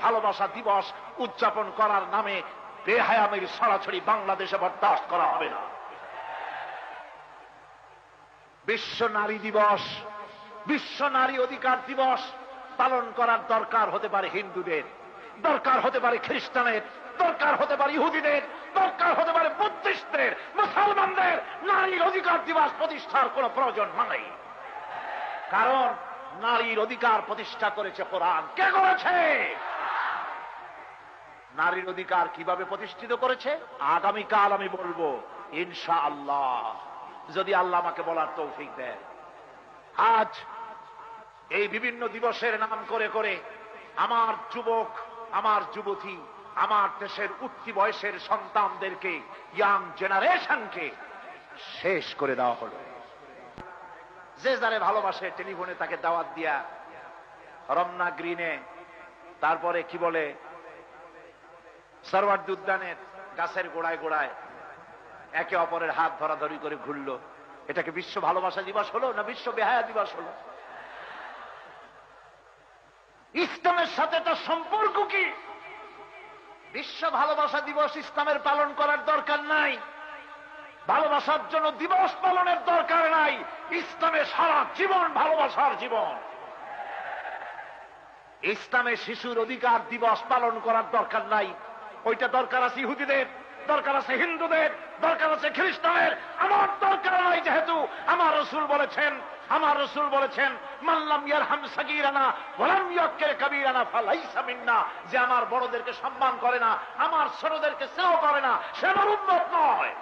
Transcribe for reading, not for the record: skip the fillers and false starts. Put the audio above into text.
ভালোবাসা দিবস উদযাপন করার নামে বেহায়ামির সরাসরি বাংলাদেশে বরদাস্ত করা হবে না। বিশ্ব নারী দিবস, বিশ্ব নারী অধিকার দিবস পালন করার দরকার হতে পারে হিন্দুদের, দরকার হতে পারে খ্রিস্টানের, দরকার হতে পারে ইহুদিদের, দরকার হতে পারে বুদ্ধিস্টদের, মুসলমানদের। নারীর অধিকার দিবস প্রতিষ্ঠার কোন প্রয়োজন নাই, কারণ নারীর অধিকার প্রতিষ্ঠা করেছে কোরআন। কে করেছে? নারীর অধিকার কিভাবে প্রতিষ্ঠিত করেছে আগামীকাল আমি বলবো ইনশাআল্লাহ, যদি আল্লাহ আমাকে বলার তৌফিক দেয়। আজ এই বিভিন্ন দিবসের নাম করে করে আমার যুবক, আমার যুবতী, আমার দেশের উঠতি বয়সের সন্তানদেরকে, ইয়াং জেনারেশনকে শেষ করে দেওয়া হলো। যে যারে ভালোবাসে টেলিফোনে তাকে দাওয়াত দিয়া রমনা গ্রিনে, তারপরে কি বলে সরওয়ার্দী উদ্যানের গাছের গোড়ায় গোড়ায় একে অপরের হাত ধরাধরি করে ঘুরল। এটাকে বিশ্ব ভালোবাসা দিবস হলো না বিশ্ব বেহায়া দিবস হলো? ইসলামের সাথে তার সম্পর্ক কি? বিশ্ব ভালোবাসা দিবস ইসলামের পালন করার দরকার নাই, ভালোবাসার জন্য দিবস পালনের দরকার নাই। ইসলামে সারা জীবন ভালোবাসার জীবন। ইসলামে শিশুর অধিকার দিবস পালন করার দরকার নাই, ওইটা দরকার আছে ইহুদিদের, দরকার আছে হিন্দুদের, দরকার আছে খ্রিস্টানের। আমার দরকার নাই, যেহেতু আমার রাসূল বলেছেন, আমার রাসূল বলেছেন মাল্লাম ইয়ারহাম সাগীরানা ওয়ালাম ইয়াক্কির কাবীরানা ফালাইসা মিন্না, যে আমার বড়দেরকে সম্মান করে না, আমার ছোটদেরকে স্নেহ করে না, সে আমার উম্মত নয়।